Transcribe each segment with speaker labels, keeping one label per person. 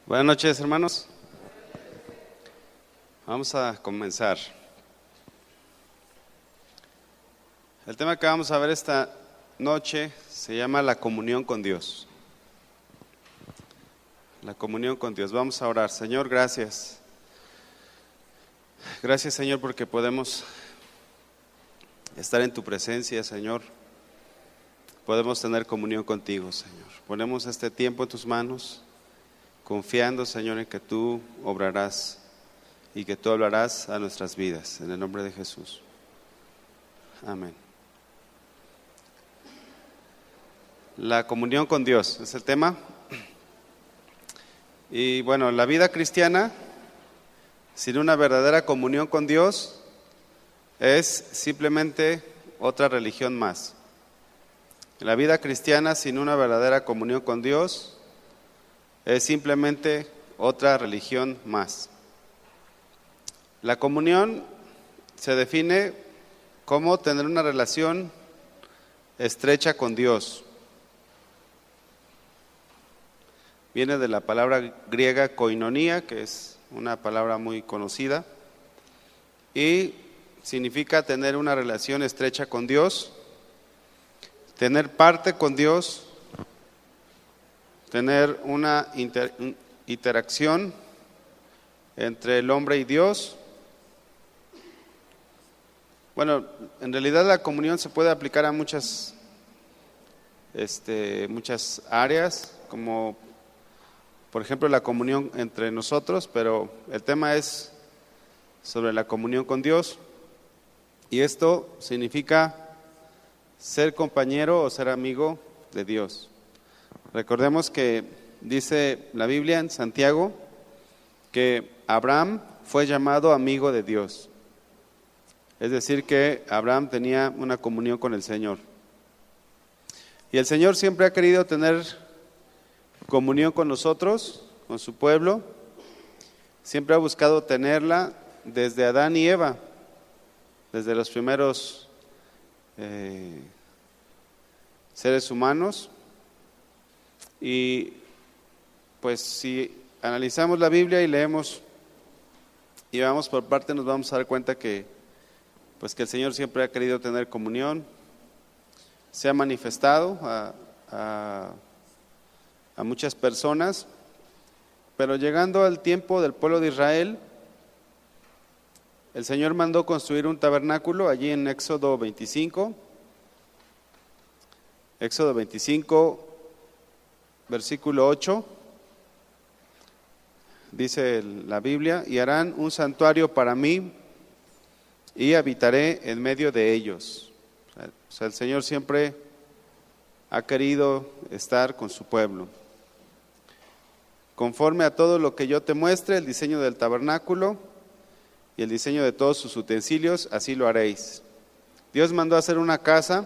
Speaker 1: Buenas noches, hermanos. Vamos a comenzar. El tema que vamos a ver esta noche se llama la comunión con Dios. La comunión con Dios. Vamos a orar. Señor, gracias. Gracias, Señor, porque podemos estar en tu presencia, Señor. Podemos tener comunión contigo, Señor. Ponemos este tiempo en tus manos, confiando, Señor, en que tú obrarás y que tú hablarás a nuestras vidas, en el nombre de Jesús. Amén. La comunión con Dios es el tema. Y bueno, la vida cristiana, sin una verdadera comunión con Dios, es simplemente otra religión más. La vida cristiana sin una verdadera comunión con Dios es simplemente otra religión más. La comunión se define como tener una relación estrecha con Dios. Viene de la palabra griega koinonia, que es una palabra muy conocida, y significa tener una relación estrecha con Dios, tener parte con Dios, tener una interacción entre el hombre y Dios. Bueno, en realidad la comunión se puede aplicar a muchas áreas, como por ejemplo la comunión entre nosotros, pero el tema es sobre la comunión con Dios, y esto significa ser compañero o ser amigo de Dios. Recordemos que dice la Biblia en Santiago que Abraham fue llamado amigo de Dios. Es decir, que Abraham tenía una comunión con el Señor. Y el Señor siempre ha querido tener comunión con nosotros, con su pueblo. Siempre ha buscado tenerla desde Adán y Eva, desde los primeros seres humanos. Y pues si analizamos la Biblia y leemos y vamos por parte, nos vamos a dar cuenta que el Señor siempre ha querido tener comunión. Se ha manifestado a muchas personas, pero llegando al tiempo del pueblo de Israel, el Señor mandó construir un tabernáculo allí en Éxodo 25. Éxodo 25, versículo 8, dice la Biblia: y harán un santuario para mí y habitaré en medio de ellos. O sea, el Señor siempre ha querido estar con su pueblo. Conforme a todo lo que yo te muestre, el diseño del tabernáculo y el diseño de todos sus utensilios, así lo haréis. Dios mandó hacer una casa,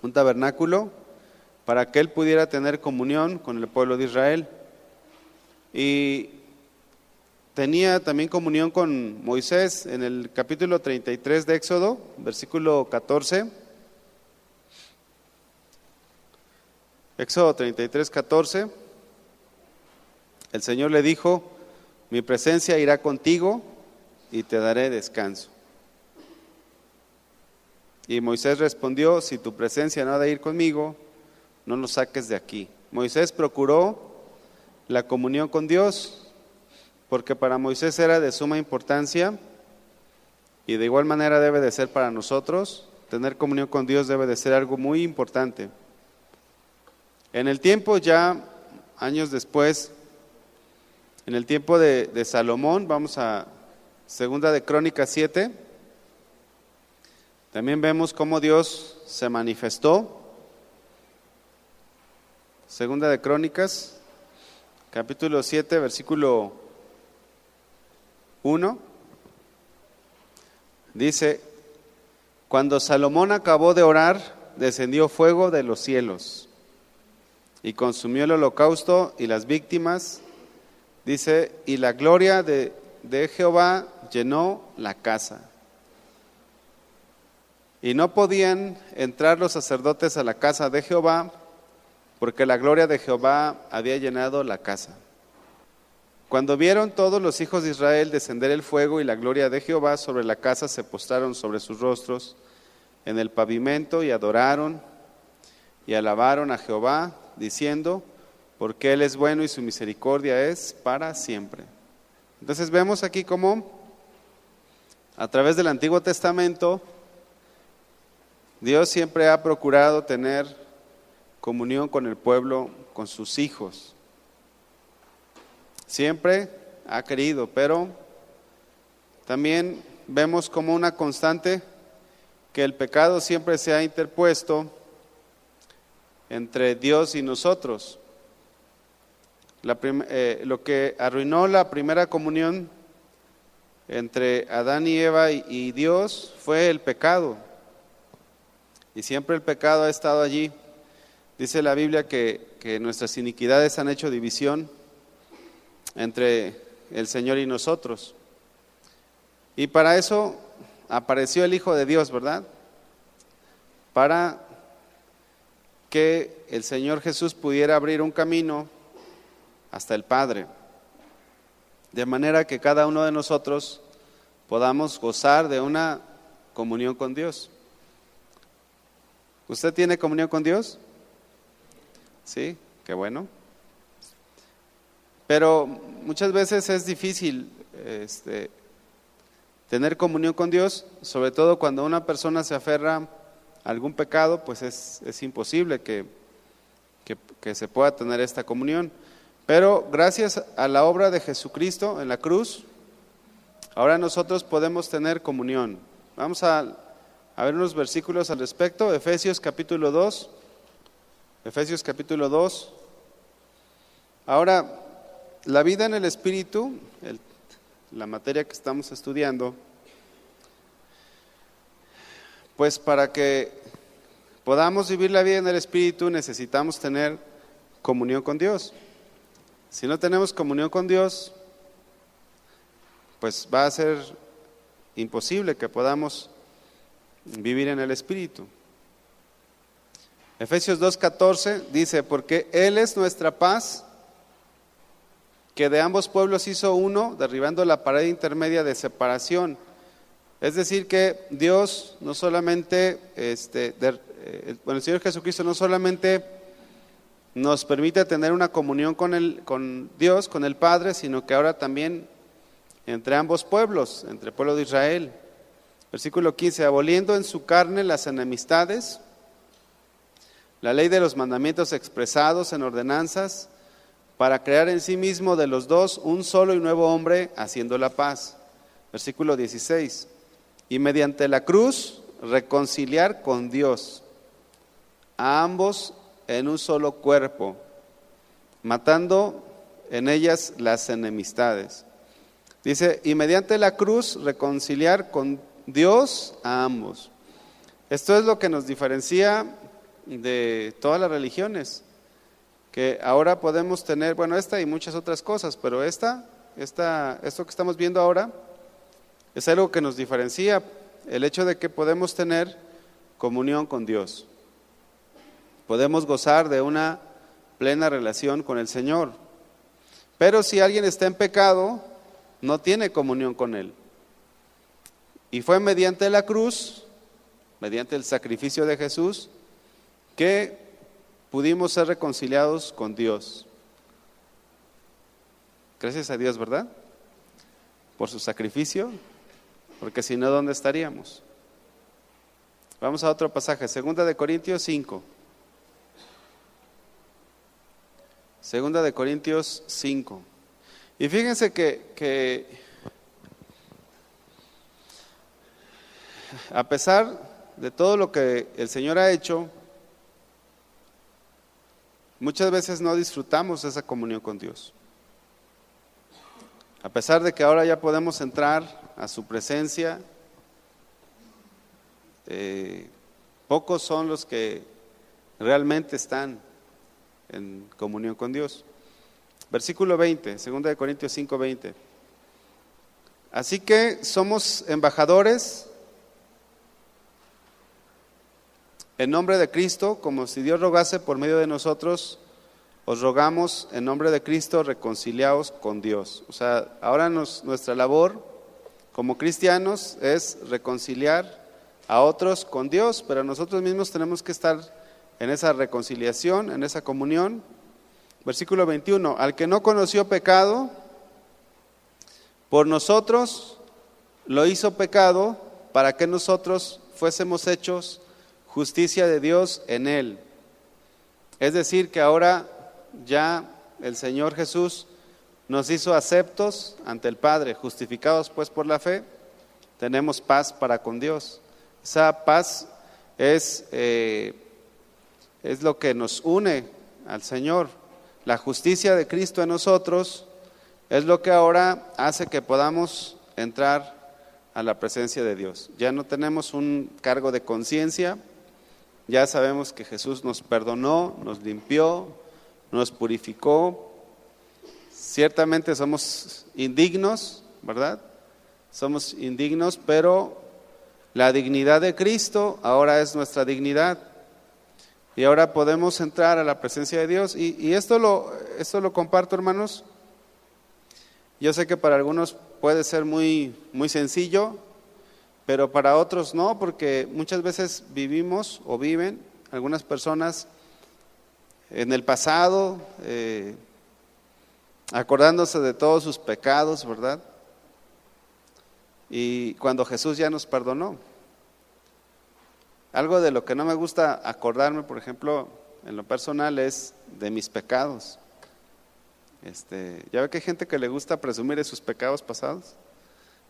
Speaker 1: un tabernáculo, para que Él pudiera tener comunión con el pueblo de Israel. Y tenía también comunión con Moisés en el capítulo 33 de Éxodo, versículo 14. Éxodo 33, 14. El Señor le dijo: mi presencia irá contigo y te daré descanso. Y Moisés respondió: si tu presencia no ha de ir conmigo, no nos saques de aquí. Moisés procuró la comunión con Dios, porque para Moisés era de suma importancia, y de igual manera debe de ser para nosotros. Tener comunión con Dios debe de ser algo muy importante. En el tiempo, ya años después, en el tiempo de Salomón, vamos a Segunda de Crónicas 7, también vemos cómo Dios se manifestó. Segunda de Crónicas, capítulo 7, versículo 1, dice: cuando Salomón acabó de orar, descendió fuego de los cielos y consumió el holocausto y las víctimas. Dice: y la gloria de Jehová llenó la casa. Y no podían entrar los sacerdotes a la casa de Jehová, porque la gloria de Jehová había llenado la casa. Cuando vieron todos los hijos de Israel descender el fuego y la gloria de Jehová sobre la casa, se postraron sobre sus rostros en el pavimento y adoraron y alabaron a Jehová, diciendo, porque Él es bueno y su misericordia es para siempre. Entonces vemos aquí cómo a través del Antiguo Testamento Dios siempre ha procurado tener comunión con el pueblo, con sus hijos. Siempre ha querido, pero también vemos como una constante que el pecado siempre se ha interpuesto entre Dios y nosotros. Lo que arruinó la primera comunión entre Adán y Eva y Dios fue el pecado. Y siempre el pecado ha estado allí. Dice la Biblia que nuestras iniquidades han hecho división entre el Señor y nosotros. Y para eso apareció el Hijo de Dios, ¿verdad? Para que el Señor Jesús pudiera abrir un camino hasta el Padre, de manera que cada uno de nosotros podamos gozar de una comunión con Dios. ¿Usted tiene comunión con Dios? Sí, qué bueno. Pero muchas veces es difícil tener comunión con Dios, sobre todo cuando una persona se aferra a algún pecado, pues es imposible que se pueda tener esta comunión. Pero gracias a la obra de Jesucristo en la cruz, ahora nosotros podemos tener comunión. Vamos a ver unos versículos al respecto. Efesios capítulo 2. Efesios capítulo 2. Ahora, la vida en el Espíritu, la materia que estamos estudiando, pues para que podamos vivir la vida en el Espíritu necesitamos tener comunión con Dios. Si no tenemos comunión con Dios, pues va a ser imposible que podamos vivir en el Espíritu. Efesios 2:14 dice, porque Él es nuestra paz, que de ambos pueblos hizo uno, derribando la pared intermedia de separación. Es decir, que Dios no solamente, el Señor Jesucristo no solamente nos permite tener una comunión con Dios, con el Padre, sino que ahora también entre ambos pueblos, entre el pueblo de Israel. Versículo 15, aboliendo en su carne las enemistades, la ley de los mandamientos expresados en ordenanzas, para crear en sí mismo de los dos un solo y nuevo hombre, haciendo la paz. Versículo 16, y mediante la cruz reconciliar con Dios a ambos en un solo cuerpo, matando en ellas las enemistades. Dice, y mediante la cruz reconciliar con Dios a ambos. Esto es lo que nos diferencia de todas las religiones, que ahora podemos tener, bueno, esta y muchas otras cosas, pero esto que estamos viendo ahora es algo que nos diferencia, el hecho de que podemos tener comunión con Dios. Podemos gozar de una plena relación con el Señor. Pero si alguien está en pecado, no tiene comunión con Él. Y fue mediante la cruz, mediante el sacrificio de Jesús, que pudimos ser reconciliados con Dios. Gracias a Dios, ¿verdad? Por su sacrificio, porque si no, ¿dónde estaríamos? Vamos a otro pasaje, 2 de Corintios 5. 2 de Corintios 5. Y fíjense que a pesar de todo lo que el Señor ha hecho, muchas veces no disfrutamos esa comunión con Dios. A pesar de que ahora ya podemos entrar a su presencia, pocos son los que realmente están en comunión con Dios. Versículo 20, 2 de Corintios 5, 20. Así que somos embajadores en nombre de Cristo, como si Dios rogase por medio de nosotros. os rogamos en nombre de Cristo, reconciliaos con Dios. O sea, ahora nuestra labor como cristianos es reconciliar a otros con Dios, pero nosotros mismos tenemos que estar en esa reconciliación, en esa comunión. Versículo 21, al que no conoció pecado, por nosotros lo hizo pecado, para que nosotros fuésemos hechos justicia de Dios en él. Es decir, que ahora ya el Señor Jesús nos hizo aceptos ante el Padre, justificados pues por la fe, tenemos paz para con Dios. Esa paz es lo que nos une al Señor. La justicia de Cristo en nosotros es lo que ahora hace que podamos entrar a la presencia de Dios. Ya no tenemos un cargo de conciencia, ya sabemos que Jesús nos perdonó, nos limpió, nos purificó. Ciertamente somos indignos, ¿verdad? Somos indignos, pero la dignidad de Cristo ahora es nuestra dignidad. Y ahora podemos entrar a la presencia de Dios. Y esto lo comparto, hermanos. Yo sé que para algunos puede ser muy, muy sencillo, pero para otros no, porque muchas veces vivimos o viven algunas personas en el pasado, acordándose de todos sus pecados, ¿verdad? Y cuando Jesús ya nos perdonó. Algo de lo que no me gusta acordarme, por ejemplo, en lo personal, es de mis pecados. Ya ve que hay gente que le gusta presumir de sus pecados pasados.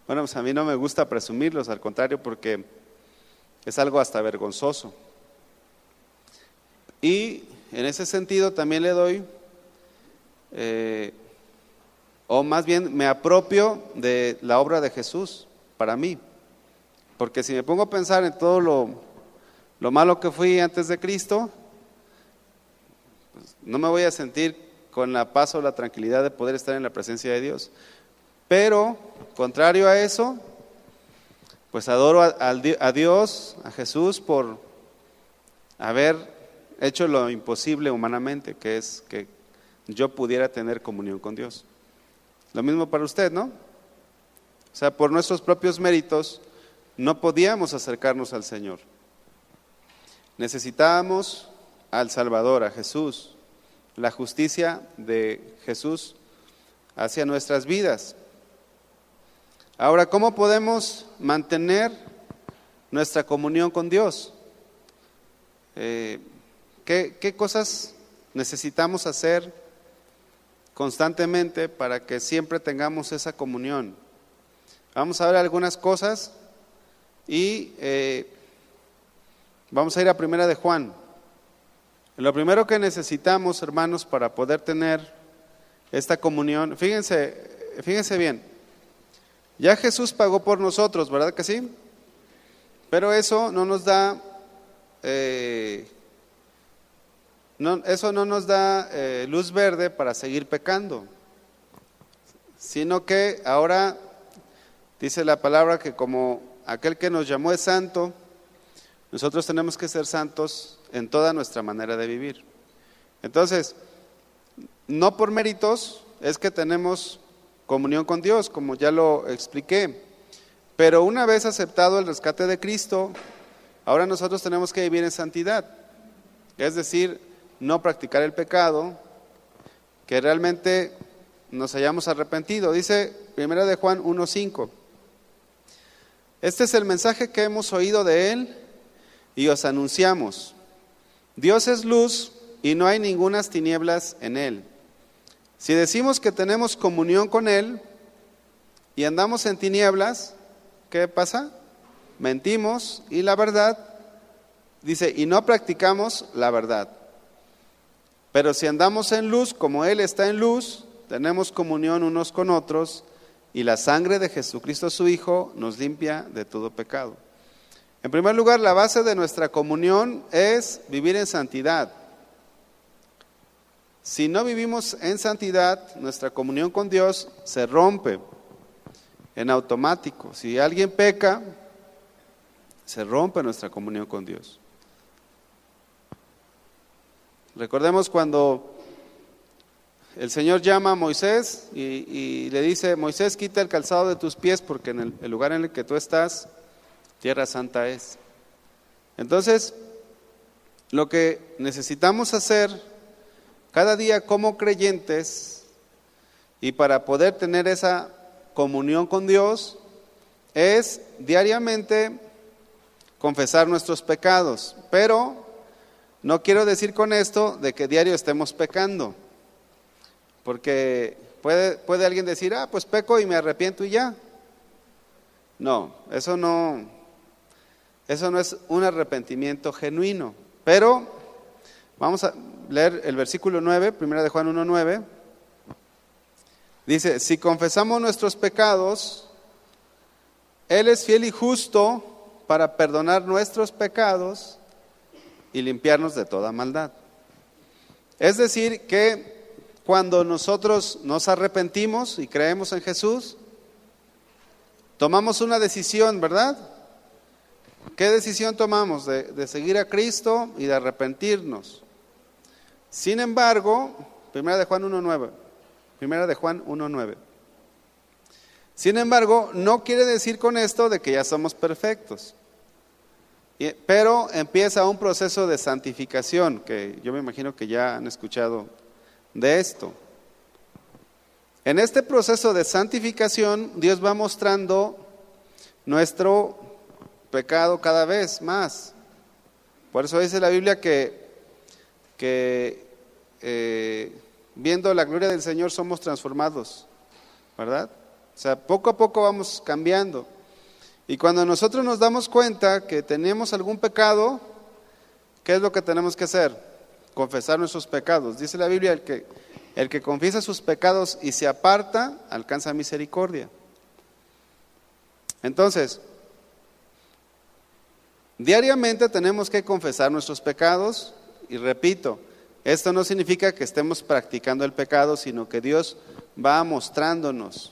Speaker 1: Bueno, pues a mí no me gusta presumirlos, al contrario, porque es algo hasta vergonzoso. Y en ese sentido también le doy, o más bien me apropio de la obra de Jesús para mí. Porque si me pongo a pensar en todo lo malo que fui antes de Cristo, pues no me voy a sentir con la paz o la tranquilidad de poder estar en la presencia de Dios. Pero, contrario a eso, pues adoro a Dios, a Jesús, por haber hecho lo imposible humanamente, que es que yo pudiera tener comunión con Dios. Lo mismo para usted, ¿no? O sea, por nuestros propios méritos no podíamos acercarnos al Señor. Necesitábamos al Salvador, a Jesús, la justicia de Jesús hacia nuestras vidas. Ahora, ¿cómo podemos mantener nuestra comunión con Dios? ¿Qué cosas necesitamos hacer constantemente para que siempre tengamos esa comunión? Vamos a ver algunas cosas y vamos a ir a Primera de Juan. Lo primero que necesitamos, hermanos, para poder tener esta comunión, fíjense bien, ya Jesús pagó por nosotros, ¿verdad que sí? Pero eso no nos da, luz verde para seguir pecando, sino que ahora dice la palabra que como aquel que nos llamó es santo, nosotros tenemos que ser santos en toda nuestra manera de vivir. Entonces, no por méritos es que tenemos comunión con Dios, como ya lo expliqué, pero una vez aceptado el rescate de Cristo, ahora nosotros tenemos que vivir en santidad, es decir, no practicar el pecado, que realmente nos hayamos arrepentido. Dice 1 de Juan 1:5, este es el mensaje que hemos oído de Él y os anunciamos: Dios es luz y no hay ningunas tinieblas en Él. Si decimos que tenemos comunión con Él y andamos en tinieblas, ¿qué pasa? Mentimos y la verdad, dice, y no practicamos la verdad. Pero si andamos en luz como Él está en luz, tenemos comunión unos con otros y la sangre de Jesucristo su Hijo nos limpia de todo pecado. En primer lugar, la base de nuestra comunión es vivir en santidad. Si no vivimos en santidad, nuestra comunión con Dios se rompe en automático. Si alguien peca, se rompe nuestra comunión con Dios. Recordemos cuando el Señor llama a Moisés y le dice: Moisés, quita el calzado de tus pies porque en el lugar en el que tú estás, tierra santa es. Entonces, lo que necesitamos hacer cada día como creyentes y para poder tener esa comunión con Dios es diariamente confesar nuestros pecados. Pero no quiero decir con esto de que diario estemos pecando, porque puede alguien decir: pues peco y me arrepiento y ya. No, eso no es un arrepentimiento genuino. Pero vamos a leer el versículo 9, primera de Juan 1:9. Dice: si confesamos nuestros pecados, Él es fiel y justo para perdonar nuestros pecados y limpiarnos de toda maldad. Es decir, que cuando nosotros nos arrepentimos y creemos en Jesús, tomamos una decisión, ¿verdad? ¿Qué decisión tomamos? De seguir a Cristo y de arrepentirnos. Sin embargo, primera de Juan 1:9. Sin embargo, no quiere decir con esto de que ya somos perfectos, pero empieza un proceso de santificación, que yo me imagino que ya han escuchado de esto. En este proceso de santificación, Dios va mostrando nuestro pecado cada vez más. Por eso dice la Biblia que viendo la gloria del Señor somos transformados, ¿verdad? O sea, poco a poco vamos cambiando. Y cuando nosotros nos damos cuenta que tenemos algún pecado, ¿qué es lo que tenemos que hacer? Confesar nuestros pecados. Dice la Biblia: el que confiesa sus pecados y se aparta, alcanza misericordia. Entonces, diariamente tenemos que confesar nuestros pecados. Y repito, esto no significa que estemos practicando el pecado, sino que Dios va mostrándonos.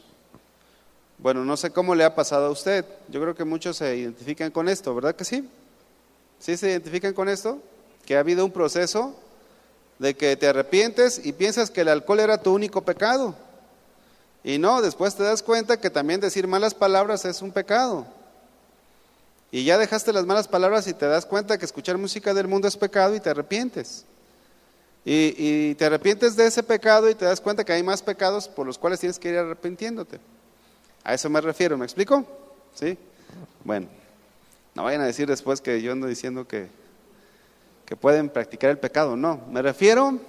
Speaker 1: Bueno, no sé cómo le ha pasado a usted. Yo creo que muchos se identifican con esto, ¿verdad que sí? ¿Sí se identifican con esto? Que ha habido un proceso de que te arrepientes y piensas que el alcohol era tu único pecado. Y no, después te das cuenta que también decir malas palabras es un pecado. Y ya dejaste las malas palabras y te das cuenta que escuchar música del mundo es pecado y te arrepientes. Y te arrepientes de ese pecado y te das cuenta que hay más pecados por los cuales tienes que ir arrepintiéndote. A eso me refiero, ¿me explico? ¿Sí? Bueno, no vayan a decir después que yo ando diciendo que pueden practicar el pecado. No, me refiero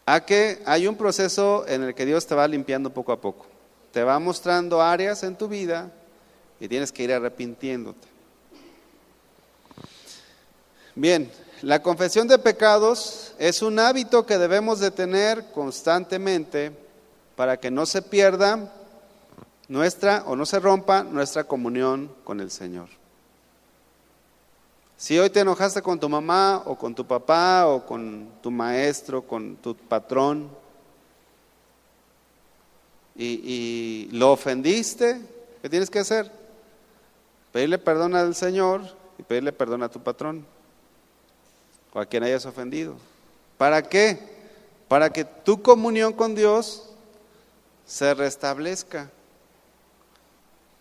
Speaker 1: a que hay un proceso en el que Dios te va limpiando poco a poco. Te va mostrando áreas en tu vida y tienes que ir arrepintiéndote. Bien, la confesión de pecados es un hábito que debemos de tener constantemente para que no se pierda no se rompa nuestra comunión con el Señor. Si hoy te enojaste con tu mamá o con tu papá o con tu maestro, con tu patrón y lo ofendiste, ¿qué tienes que hacer? Pedirle perdón al Señor y pedirle perdón a tu patrón o a quien hayas ofendido. ¿Para qué? Para que tu comunión con Dios se restablezca.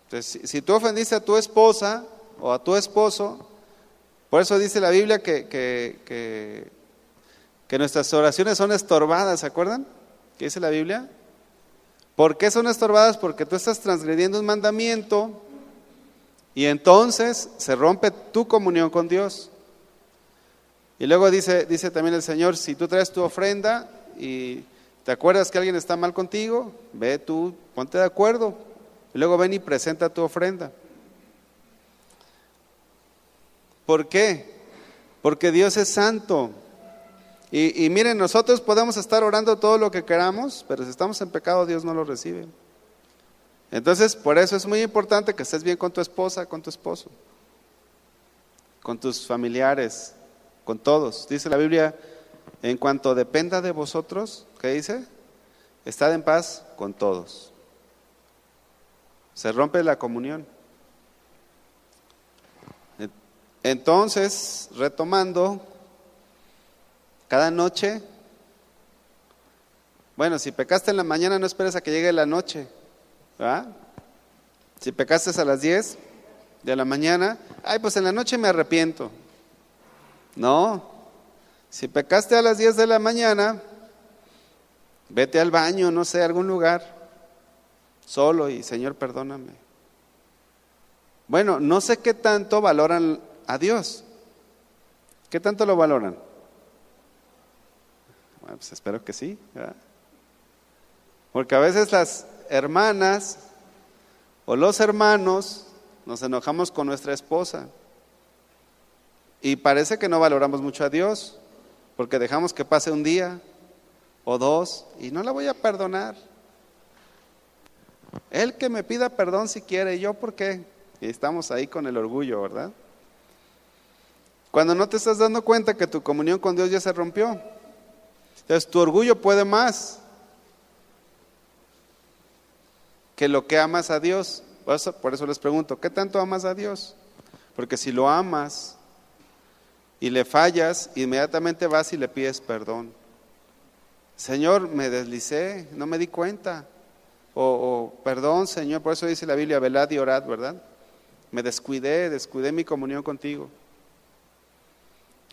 Speaker 1: Entonces, si tú ofendiste a tu esposa o a tu esposo, por eso dice la Biblia que nuestras oraciones son estorbadas, ¿se acuerdan? ¿Qué dice la Biblia? ¿Por qué son estorbadas? Porque tú estás transgrediendo un mandamiento y entonces se rompe tu comunión con Dios. Y luego dice también el Señor: si tú traes tu ofrenda y te acuerdas que alguien está mal contigo, ve tú, ponte de acuerdo, y luego ven y presenta tu ofrenda. ¿Por qué? Porque Dios es santo. Y miren, nosotros podemos estar orando todo lo que queramos, pero si estamos en pecado, Dios no lo recibe. Entonces, por eso es muy importante que estés bien con tu esposa, con tu esposo, con tus familiares, con todos. Dice la Biblia: en cuanto dependa de vosotros, ¿qué dice? Estad en paz con todos. Se rompe la comunión. Entonces, retomando, cada noche Bueno, si pecaste en la mañana, no esperes a que llegue la noche, ¿verdad? Si pecaste a las 10 de la mañana, ay, pues en la noche me arrepiento. No, si pecaste a las 10 de la mañana, vete al baño, no sé, a algún lugar, solo, y Señor, perdóname. Bueno, no sé qué tanto valoran a Dios. ¿Qué tanto lo valoran? Bueno, pues espero que sí, ¿verdad? Porque a veces las hermanas o los hermanos nos enojamos con nuestra esposa y parece que no valoramos mucho a Dios, porque dejamos que pase un día o dos y no la voy a perdonar. Él que me pida perdón si quiere, ¿y yo por qué? Y estamos ahí con el orgullo, ¿verdad? Cuando no te estás dando cuenta que tu comunión con Dios ya se rompió. Entonces tu orgullo puede más que lo que amas a Dios. Por eso les pregunto, ¿qué tanto amas a Dios? Porque si lo amas y le fallas, inmediatamente vas y le pides perdón. Señor, me deslicé, no me di cuenta. O perdón, Señor, por eso dice la Biblia, velad y orad, ¿verdad? Me descuidé mi comunión contigo.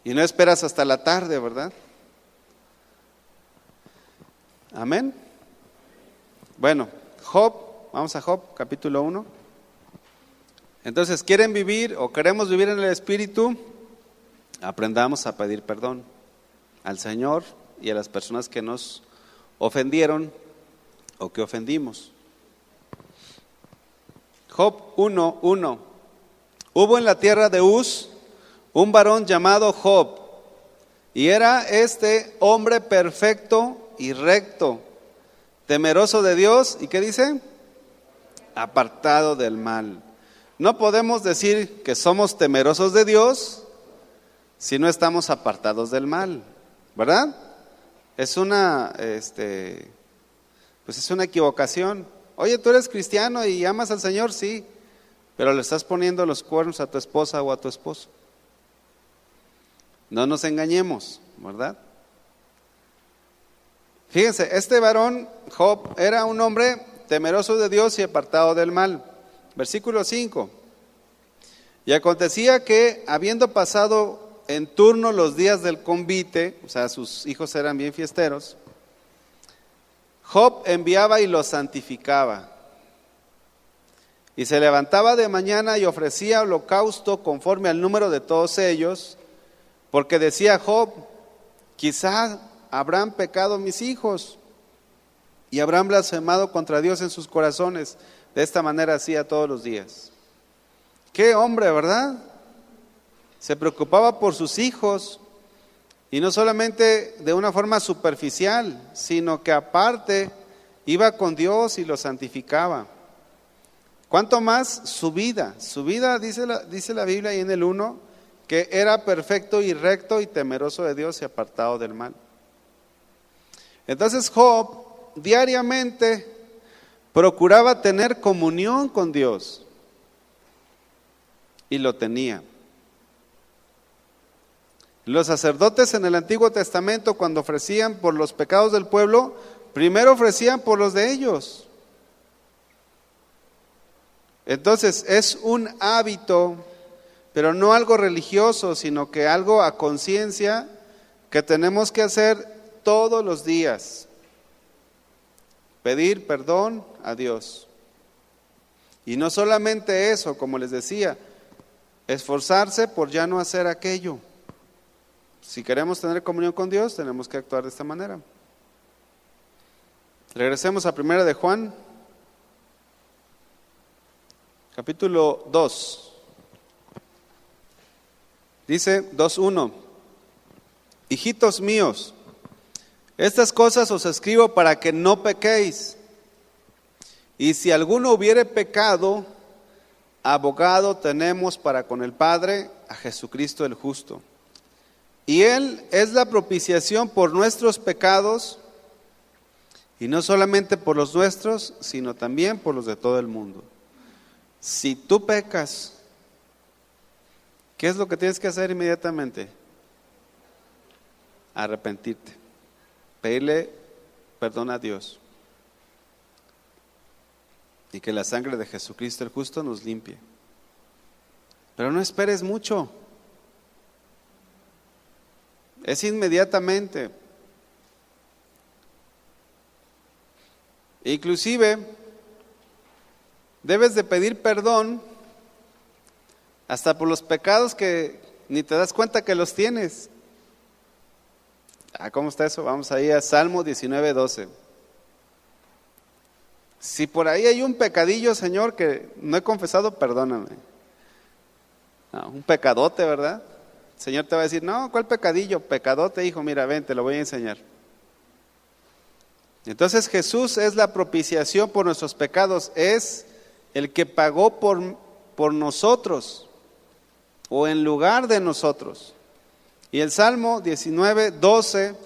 Speaker 1: Y no esperas hasta la tarde, ¿verdad? Amén. Bueno, Job, vamos a Job, capítulo 1. Entonces, ¿quieren vivir o queremos vivir en el Espíritu? Aprendamos a pedir perdón al Señor y a las personas que nos ofendieron o que ofendimos. Job 1:1. Hubo en la tierra de Uz un varón llamado Job, y era este hombre perfecto y recto, temeroso de Dios, ¿y qué dice? Apartado del mal. No podemos decir que somos temerosos de Dios si no estamos apartados del mal, ¿verdad? Es una pues es una equivocación. Oye, ¿tú eres cristiano y amas al Señor? Sí, pero le estás poniendo los cuernos a tu esposa o a tu esposo. No nos engañemos, ¿verdad? Fíjense, este varón, Job, era un hombre temeroso de Dios y apartado del mal. Versículo 5. Y acontecía que, habiendo pasado en turno los días del convite, o sea, sus hijos eran bien fiesteros, Job enviaba y los santificaba. Y se levantaba de mañana y ofrecía holocausto conforme al número de todos ellos, porque decía Job, quizá habrán pecado mis hijos y habrán blasfemado contra Dios en sus corazones. De esta manera hacía todos los días. Qué hombre, ¿verdad? Se preocupaba por sus hijos, y no solamente de una forma superficial, sino que aparte iba con Dios y lo santificaba. ¿Cuánto más su vida? Su vida, dice la Biblia ahí en el 1, que era perfecto y recto y temeroso de Dios y apartado del mal. Entonces Job diariamente procuraba tener comunión con Dios, y lo tenía. Los sacerdotes en el Antiguo Testamento, cuando ofrecían por los pecados del pueblo, primero ofrecían por los de ellos. Entonces es un hábito, pero no algo religioso, sino que algo a conciencia que tenemos que hacer todos los días. Pedir perdón a Dios. Y no solamente eso, como les decía, esforzarse por ya no hacer aquello. Si queremos tener comunión con Dios, tenemos que actuar de esta manera. Regresemos a 1 de Juan, capítulo 2. Dice 2:1. Hijitos míos, estas cosas os escribo para que no pequéis. Y si alguno hubiere pecado, abogado tenemos para con el Padre, a Jesucristo el justo. Y Él es la propiciación por nuestros pecados, y no solamente por los nuestros, sino también por los de todo el mundo. Si tú pecas, ¿qué es lo que tienes que hacer inmediatamente? Arrepentirte, pedirle perdona a Dios. Y que la sangre de Jesucristo el justo nos limpie. Pero no esperes mucho. Es inmediatamente. Inclusive, debes de pedir perdón hasta por los pecados que ni te das cuenta que los tienes. ¿Cómo está eso? Vamos ahí a Salmo 19:12. Si por ahí hay un pecadillo, Señor, que no he confesado, perdóname. Un pecadote, ¿verdad? El Señor te va a decir, no, ¿cuál pecadillo? Pecadote, hijo, mira, ven, te lo voy a enseñar. Entonces Jesús es la propiciación por nuestros pecados, es el que pagó por nosotros, o en lugar de nosotros. Y el Salmo 19:12,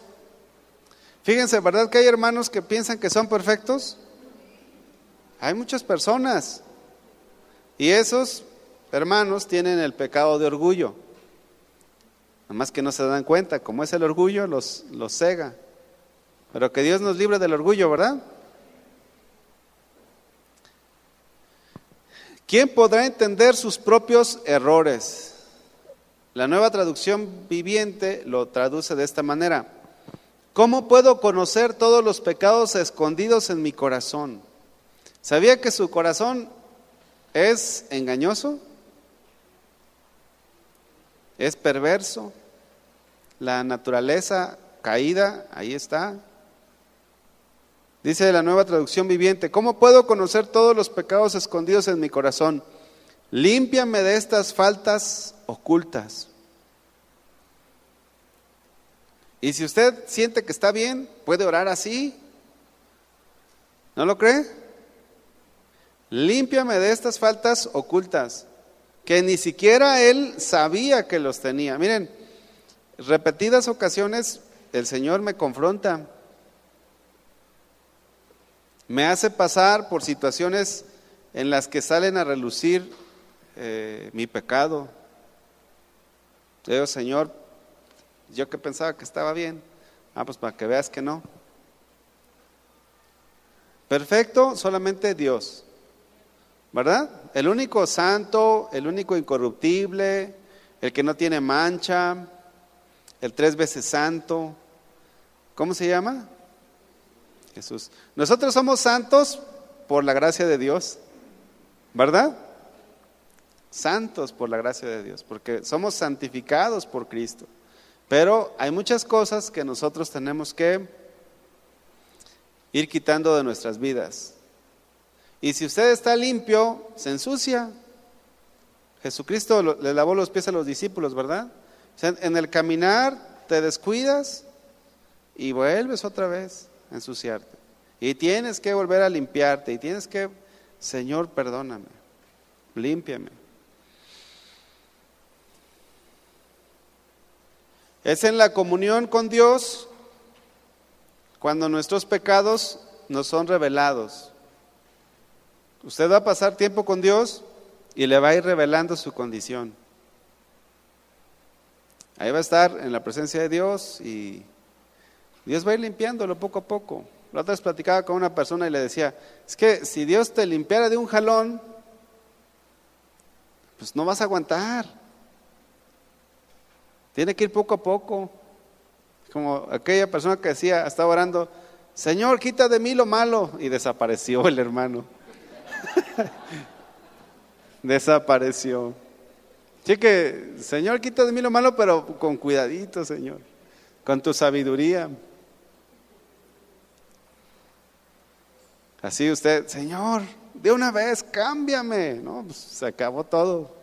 Speaker 1: fíjense, ¿verdad que hay hermanos que piensan que son perfectos? Hay muchas personas, y esos hermanos tienen el pecado de orgullo, nada más que no se dan cuenta, como es el orgullo, los cega. Pero que Dios nos libre del orgullo, ¿verdad? ¿Quién podrá entender sus propios errores? La Nueva Traducción Viviente lo traduce de esta manera: ¿cómo puedo conocer todos los pecados escondidos en mi corazón? ¿Sabía que su corazón es engañoso? ¿Es perverso? La naturaleza caída, ahí está. Dice la Nueva Traducción Viviente: ¿cómo puedo conocer todos los pecados escondidos en mi corazón? Límpiame de estas faltas ocultas. Y si usted siente que está bien, puede orar así. ¿No lo cree? Límpiame de estas faltas ocultas, que ni siquiera él sabía que los tenía. Miren, repetidas ocasiones el Señor me confronta. Me hace pasar por situaciones en las que salen a relucir mi pecado. Yo digo, Señor, yo que pensaba que estaba bien. Pues para que veas que no. Perfecto, solamente Dios, ¿verdad? El único santo, el único incorruptible, el que no tiene mancha, el 3 veces santo. ¿Cómo se llama? Jesús. Nosotros somos santos por la gracia de Dios, ¿verdad? Santos por la gracia de Dios, porque somos santificados por Cristo. Pero hay muchas cosas que nosotros tenemos que ir quitando de nuestras vidas. Y si usted está limpio, se ensucia. Jesucristo le lavó los pies a los discípulos, ¿verdad? O sea, en el caminar te descuidas y vuelves otra vez a ensuciarte. Y tienes que volver a limpiarte y tienes que, Señor, perdóname, límpiame. Es en la comunión con Dios cuando nuestros pecados nos son revelados. Usted va a pasar tiempo con Dios y le va a ir revelando su condición. Ahí va a estar en la presencia de Dios y Dios va a ir limpiándolo poco a poco. La otra vez platicaba con una persona y le decía, es que si Dios te limpiara de un jalón, pues no vas a aguantar. Tiene que ir poco a poco. Como aquella persona que decía, estaba orando, Señor, quita de mí lo malo, y desapareció el hermano. Desapareció. Así que, Señor, quita de mí lo malo, pero con cuidadito, Señor, con tu sabiduría. Así usted, Señor, de una vez, cámbiame. No, pues se acabó todo.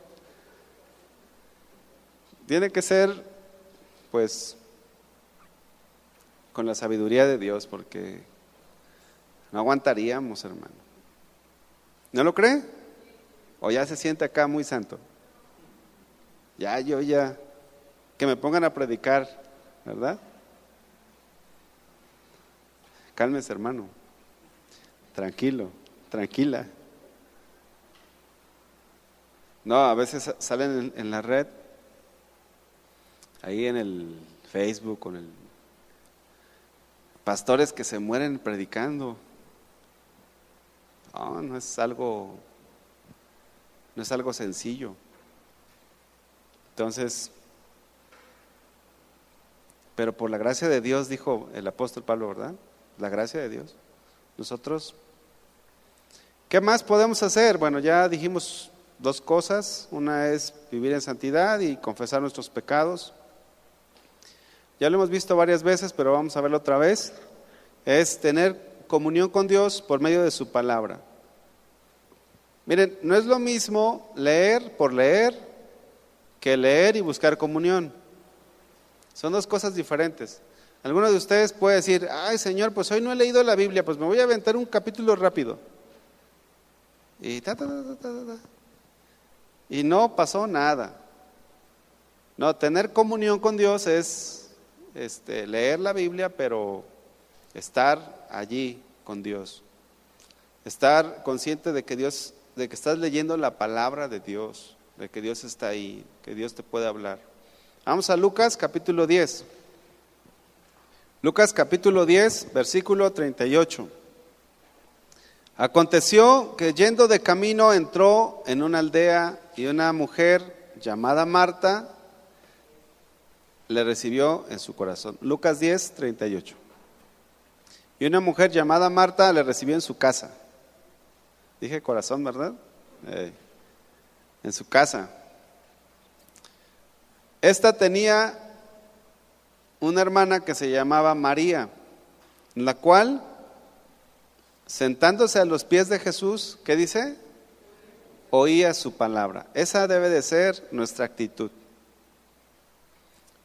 Speaker 1: Tiene que ser, pues, con la sabiduría de Dios, porque no aguantaríamos, hermano. ¿No lo cree? ¿O ya se siente acá muy santo? Ya, que me pongan a predicar, ¿verdad? Cálmese, hermano. Tranquilo, tranquila. No, a veces salen en la red, ahí en el Facebook, pastores que se mueren predicando. No es algo sencillo. Entonces, pero por la gracia de Dios, dijo el apóstol Pablo, ¿verdad? La gracia de Dios. Nosotros, ¿qué más podemos hacer? Bueno, ya dijimos dos cosas. Una es vivir en santidad y confesar nuestros pecados. Ya lo hemos visto varias veces, pero vamos a verlo otra vez. Es tener comunión con Dios por medio de su palabra. Miren, no es lo mismo leer por leer que leer y buscar comunión. Son dos cosas diferentes. Alguno de ustedes puede decir, ay Señor, pues hoy no he leído la Biblia, pues me voy a aventar un capítulo rápido. Y y no pasó nada. No, tener comunión con Dios es leer la Biblia, pero estar allí con Dios. Estar consciente de que estás leyendo la palabra de Dios, de que Dios está ahí, que Dios te puede hablar. Vamos a Lucas capítulo 10. Lucas capítulo 10, versículo 38. Aconteció que yendo de camino entró en una aldea y una mujer llamada Marta le recibió en su corazón. Lucas 10, 38. Y una mujer llamada Marta le recibió en su casa. Dije corazón, ¿verdad? En su casa. Esta tenía una hermana que se llamaba María, la cual, sentándose a los pies de Jesús, ¿qué dice? Oía su palabra. Esa debe de ser nuestra actitud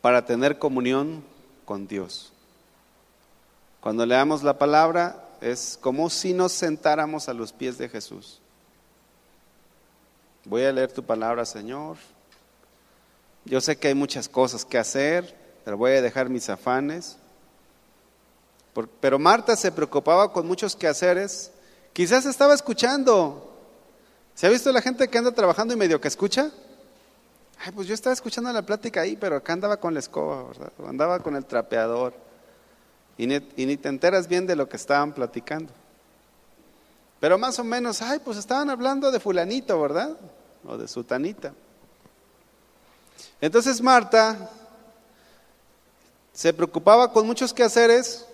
Speaker 1: para tener comunión con Dios. Cuando leamos la palabra es como si nos sentáramos a los pies de Jesús. Voy a leer tu palabra, Señor. Yo sé que hay muchas cosas que hacer, pero voy a dejar mis afanes. Pero Marta se preocupaba con muchos quehaceres. Quizás estaba escuchando. ¿Se ha visto la gente que anda trabajando y medio que escucha? Ay, pues yo estaba escuchando la plática ahí, pero acá andaba con la escoba, ¿verdad? O andaba con el trapeador. Y ni te enteras bien de lo que estaban platicando. Pero más o menos, pues estaban hablando de fulanito, ¿verdad? O de sutanita. Entonces Marta se preocupaba con muchos quehaceres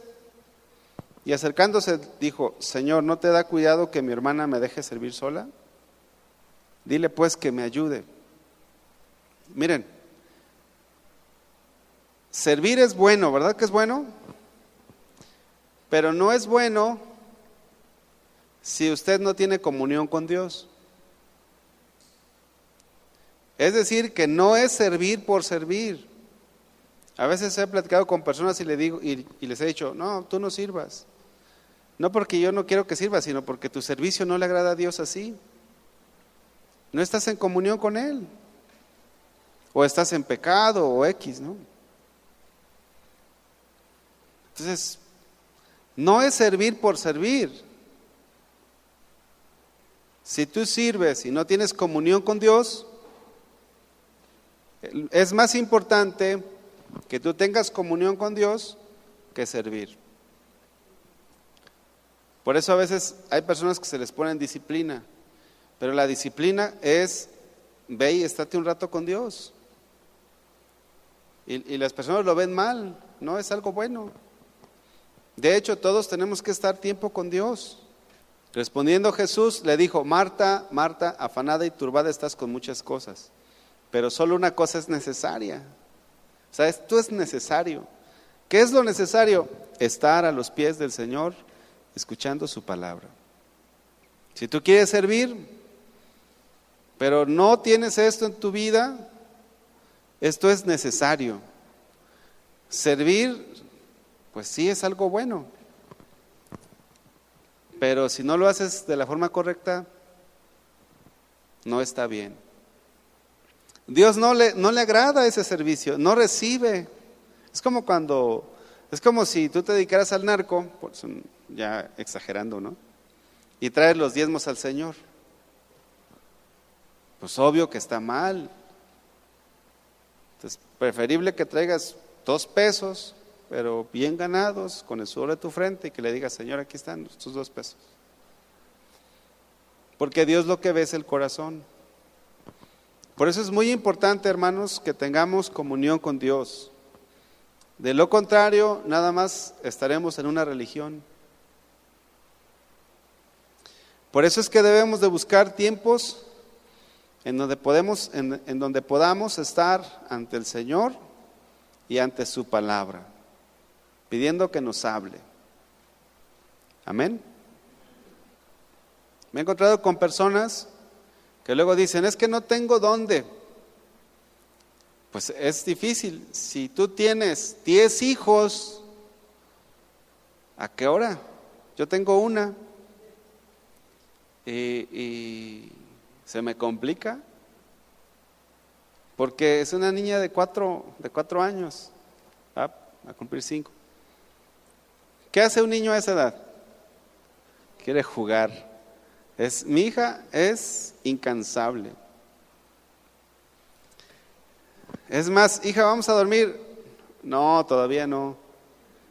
Speaker 1: y acercándose dijo, Señor, ¿no te da cuidado que mi hermana me deje servir sola? Dile pues que me ayude. Miren, servir es bueno, ¿verdad que es bueno? Pero no es bueno si usted no tiene comunión con Dios. Es decir, que no es servir por servir. A veces he platicado con personas y les he dicho, no, tú no sirvas. No porque yo no quiero que sirvas, sino porque tu servicio no le agrada a Dios así. No estás en comunión con Él. O estás en pecado o X, ¿no? Entonces, no es servir por servir. Si tú sirves y no tienes comunión con Dios, es más importante que tú tengas comunión con Dios que servir. Por eso a veces hay personas que se les pone en disciplina, pero la disciplina es, ve y estate un rato con Dios. Y las personas lo ven mal, no es algo bueno. De hecho, todos tenemos que estar tiempo con Dios. Respondiendo Jesús le dijo, Marta, Marta, afanada y turbada estás con muchas cosas, pero solo una cosa es necesaria. O sea, esto es necesario. ¿Qué es lo necesario? Estar a los pies del Señor, escuchando su palabra. Si tú quieres servir, pero no tienes esto en tu vida, esto es necesario. Servir, pues sí es algo bueno, pero si no lo haces de la forma correcta, no está bien. Dios no le agrada ese servicio, no recibe. Es como si tú te dedicaras al narco, ya exagerando, ¿no? Y traes los diezmos al Señor. Pues obvio que está mal. Entonces, preferible que traigas 2 pesos pero bien ganados, con el sudor de tu frente, y que le digas, Señor, aquí están tus 2 pesos. Porque Dios lo que ve es el corazón. Por eso es muy importante, hermanos, que tengamos comunión con Dios. De lo contrario, nada más estaremos en una religión. Por eso es que debemos de buscar tiempos en donde podamos estar ante el Señor y ante su palabra, pidiendo que nos hable. Amén. Me he encontrado con personas que luego dicen, es que no tengo dónde. Pues es difícil. Si tú tienes 10 hijos, ¿a qué hora? Yo tengo una y se me complica porque es una niña de 4 años, a cumplir 5. ¿Qué hace un niño a esa edad? Quiere jugar. Mi hija es incansable. Es más, hija, vamos a dormir. No, todavía no.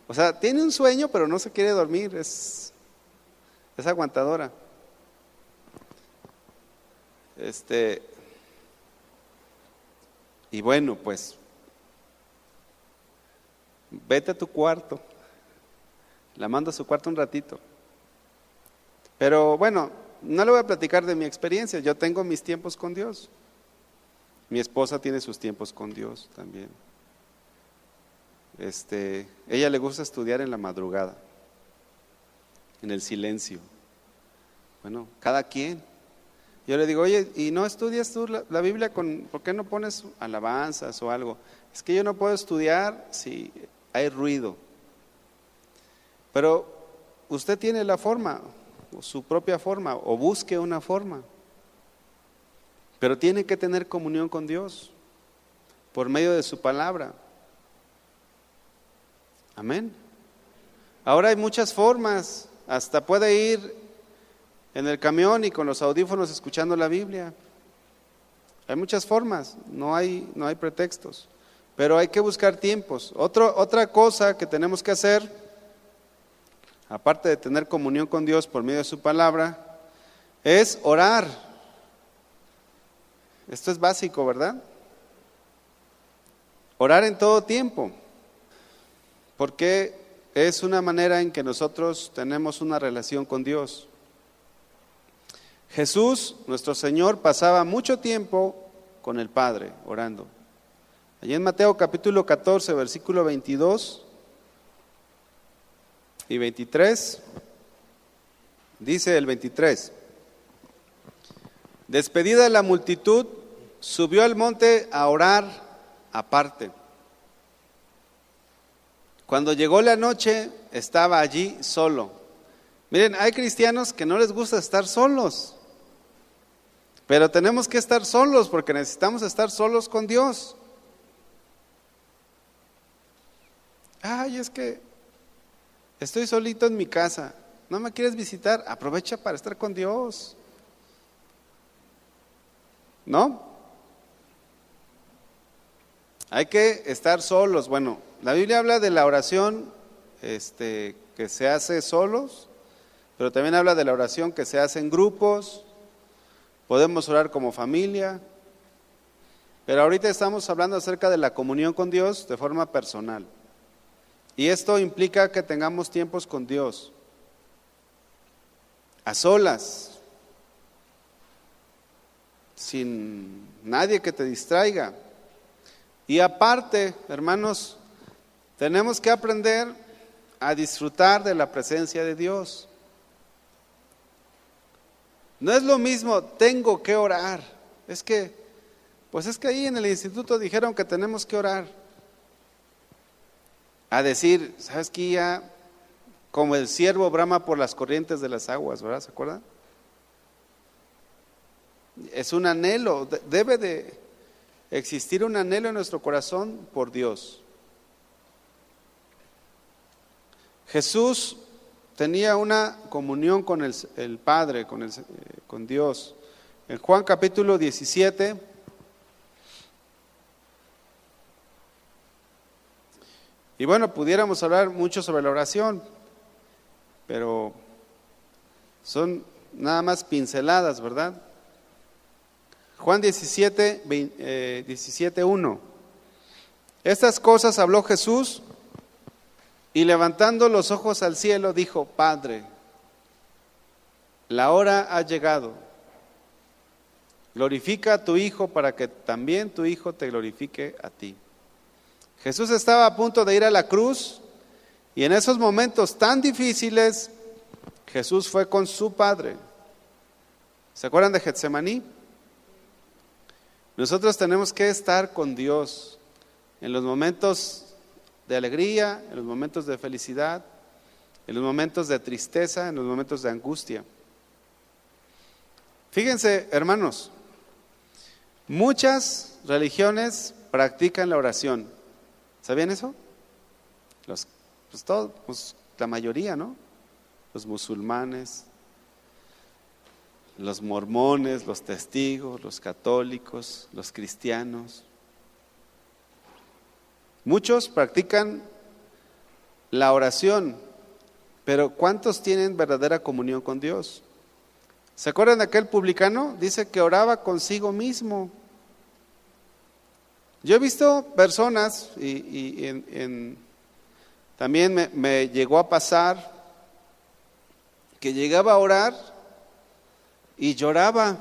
Speaker 1: O sea, tiene un sueño, pero no se quiere dormir. Es aguantadora. Y bueno, pues, vete a tu cuarto. La mando a su cuarto un ratito. Pero bueno, no le voy a platicar de mi experiencia. Yo tengo mis tiempos con Dios. Mi esposa tiene sus tiempos con Dios también. Ella le gusta estudiar en la madrugada, en el silencio. Bueno, cada quien. Yo le digo, oye, ¿y no estudias tú la Biblia por qué no pones alabanzas o algo? Es que yo no puedo estudiar si hay ruido. Pero usted tiene la forma, o su propia forma, o busque una forma. Pero tiene que tener comunión con Dios por medio de su palabra. Amén. Ahora hay muchas formas, hasta puede ir en el camión y con los audífonos escuchando la Biblia. Hay muchas formas, no hay pretextos, pero hay que buscar tiempos. Otra cosa que tenemos que hacer, aparte de tener comunión con Dios por medio de su palabra, es orar. Esto es básico, ¿verdad? Orar en todo tiempo, porque es una manera en que nosotros tenemos una relación con Dios. Jesús, nuestro Señor, pasaba mucho tiempo con el Padre orando. Allí en Mateo capítulo 14, versículo 22 y 23, dice el 23: despedida la multitud, subió al monte a orar aparte. Cuando llegó la noche, estaba allí solo. Miren, hay cristianos que no les gusta estar solos, pero tenemos que estar solos porque necesitamos estar solos con Dios. Ay, es que estoy solito en mi casa, ¿no me quieres visitar? Aprovecha para estar con Dios, ¿no? Hay que estar solos. Bueno, la Biblia habla de la oración que se hace solos, pero también habla de la oración que se hace en grupos. Podemos orar como familia, pero ahorita estamos hablando acerca de la comunión con Dios de forma personal. Y esto implica que tengamos tiempos con Dios, a solas, sin nadie que te distraiga. Y aparte, hermanos, tenemos que aprender a disfrutar de la presencia de Dios. No es lo mismo, tengo que orar. Es que ahí en el instituto dijeron que tenemos que orar. A decir, ¿sabes qué? Ya, como el ciervo brama por las corrientes de las aguas, ¿verdad? ¿Se acuerdan? Es un anhelo, debe de existir un anhelo en nuestro corazón por Dios. Jesús tenía una comunión con el Padre, con Dios. En Juan capítulo 17, Y bueno, pudiéramos hablar mucho sobre la oración, pero son nada más pinceladas, ¿verdad? Juan 17:1. Estas cosas habló Jesús y levantando los ojos al cielo dijo: Padre, la hora ha llegado. Glorifica a tu Hijo para que también tu Hijo te glorifique a ti. Jesús estaba a punto de ir a la cruz y en esos momentos tan difíciles Jesús fue con su Padre. ¿Se acuerdan de Getsemaní? Nosotros tenemos que estar con Dios en los momentos de alegría, en los momentos de felicidad, en los momentos de tristeza, en los momentos de angustia. Fíjense, hermanos, muchas religiones practican la oración. ¿Sabían eso? La mayoría, ¿no? Los musulmanes, los mormones, los testigos, los católicos, los cristianos. Muchos practican la oración, pero ¿cuántos tienen verdadera comunión con Dios? ¿Se acuerdan de aquel publicano? Dice que oraba consigo mismo. Yo he visto personas, también me llegó a pasar, que llegaba a orar y lloraba,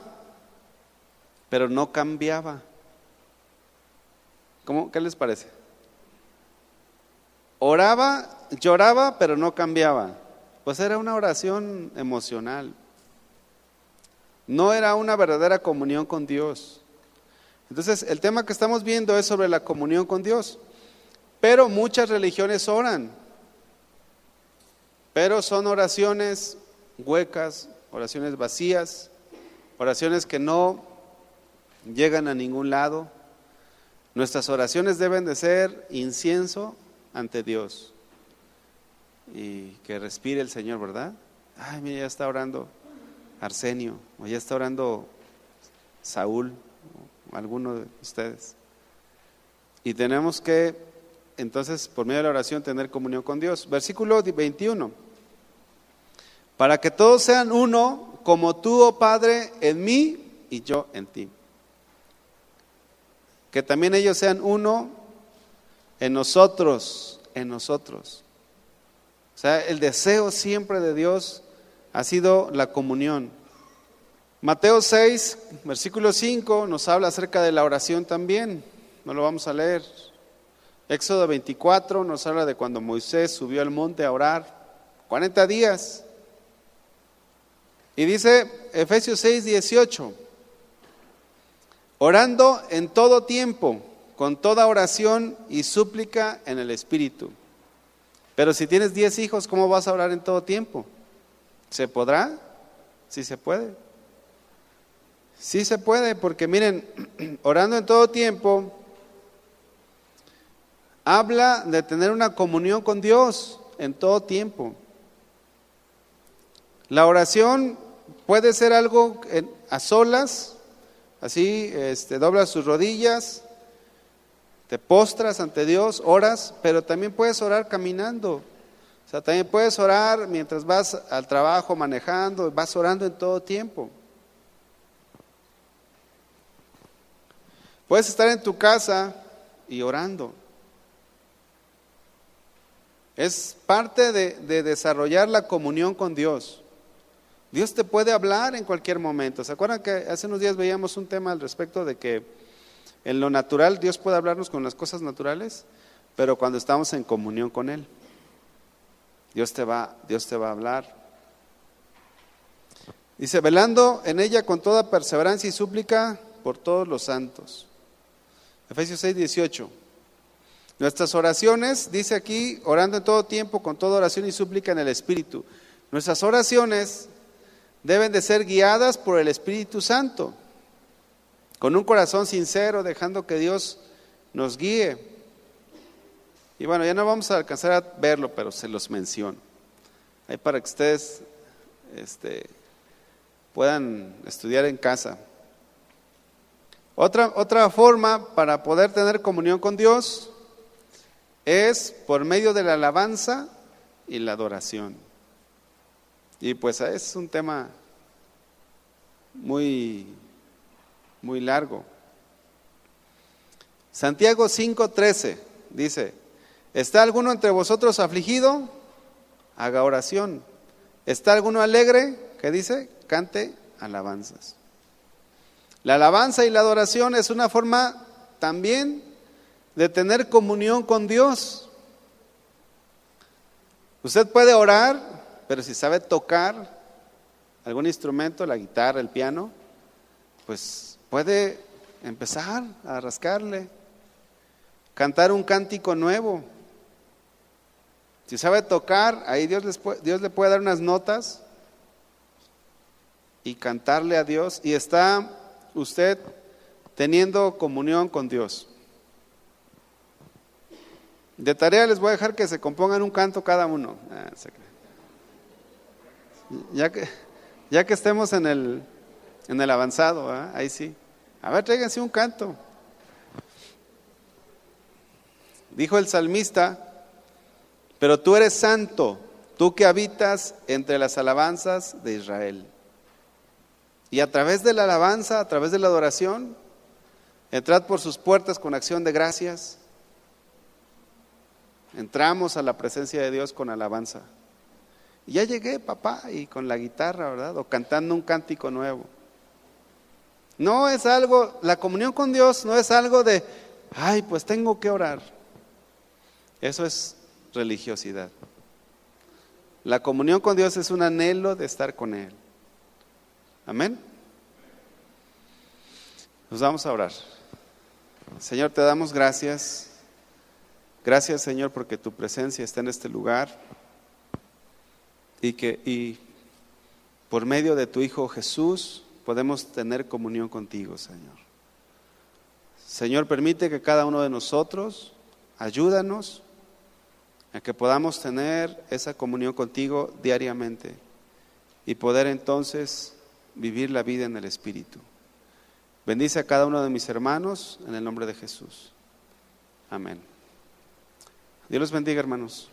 Speaker 1: pero no cambiaba. ¿Qué les parece? Oraba, lloraba, pero no cambiaba. Pues era una oración emocional. No era una verdadera comunión con Dios. Entonces, el tema que estamos viendo es sobre la comunión con Dios. Pero muchas religiones oran, pero son oraciones huecas, oraciones vacías, oraciones que no llegan a ningún lado. Nuestras oraciones deben de ser incienso ante Dios. Y que respire el Señor, ¿verdad? Ay, mira, ya está orando Arsenio, o ya está orando Saúl, o alguno de ustedes. Y tenemos que, entonces, por medio de la oración, tener comunión con Dios. Versículo 21. Para que todos sean uno, como tú, oh Padre, en mí y yo en ti. Que también ellos sean uno en nosotros, en nosotros. O sea, el deseo siempre de Dios ha sido la comunión. Mateo 6, versículo 5, nos habla acerca de la oración también. No lo vamos a leer. Éxodo 24 nos habla de cuando Moisés subió al monte a orar 40 días. Y dice Efesios 6, 18, orando en todo tiempo, con toda oración y súplica en el Espíritu. Pero si tienes 10 hijos, ¿cómo vas a orar en todo tiempo? ¿Se podrá? Sí se puede. Sí se puede, porque miren, orando en todo tiempo habla de tener una comunión con Dios en todo tiempo. La oración puede ser algo a solas, así, doblas tus rodillas, te postras ante Dios, oras, pero también puedes orar caminando. O sea, también puedes orar mientras vas al trabajo manejando, vas orando en todo tiempo. Puedes estar en tu casa y orando. Es parte de desarrollar la comunión con Dios. Dios te puede hablar en cualquier momento. ¿Se acuerdan que hace unos días veíamos un tema al respecto de que en lo natural Dios puede hablarnos con las cosas naturales, pero cuando estamos en comunión con Él, Dios te va a hablar. Dice, velando en ella con toda perseverancia y súplica por todos los santos. Efesios 6, 18. Nuestras oraciones, dice aquí, orando en todo tiempo con toda oración y súplica en el Espíritu. Nuestras oraciones deben de ser guiadas por el Espíritu Santo, con un corazón sincero, dejando que Dios nos guíe. Y bueno, ya no vamos a alcanzar a verlo, pero se los menciono. Ahí para que ustedes puedan estudiar en casa. Otra forma para poder tener comunión con Dios es por medio de la alabanza y la adoración. Y pues es un tema muy, muy largo. Santiago 5:13 dice: ¿está alguno entre vosotros afligido? Haga oración. ¿Está alguno alegre? ¿Qué dice? Cante alabanzas. La alabanza y la adoración es una forma también de tener comunión con Dios. Usted puede orar, pero si sabe tocar algún instrumento, la guitarra, el piano, pues puede empezar a rascarle, cantar un cántico nuevo. Si sabe tocar, ahí Dios le puede dar unas notas y cantarle a Dios, y está usted teniendo comunión con Dios. De tarea les voy a dejar que se compongan un canto cada uno. Ya que estemos en el avanzado, ahí sí. A ver, tráiganse un canto. Dijo el salmista: pero tú eres santo, tú que habitas entre las alabanzas de Israel. Y a través de la alabanza, a través de la adoración, entrad por sus puertas con acción de gracias. Entramos a la presencia de Dios con alabanza. Y ya llegué, papá, y con la guitarra, ¿verdad? O cantando un cántico nuevo. No es algo, la comunión con Dios no es algo de, ay, pues tengo que orar. Eso es religiosidad. La comunión con Dios es un anhelo de estar con Él. Amén. Nos vamos a orar. Señor, te damos gracias. Gracias, Señor, porque tu presencia está en este lugar y por medio de tu Hijo Jesús podemos tener comunión contigo, Señor. Señor, permite que cada uno de nosotros, ayúdanos a que podamos tener esa comunión contigo diariamente y poder entonces vivir la vida en el Espíritu. Bendice a cada uno de mis hermanos en el nombre de Jesús. Amén. Dios los bendiga, hermanos.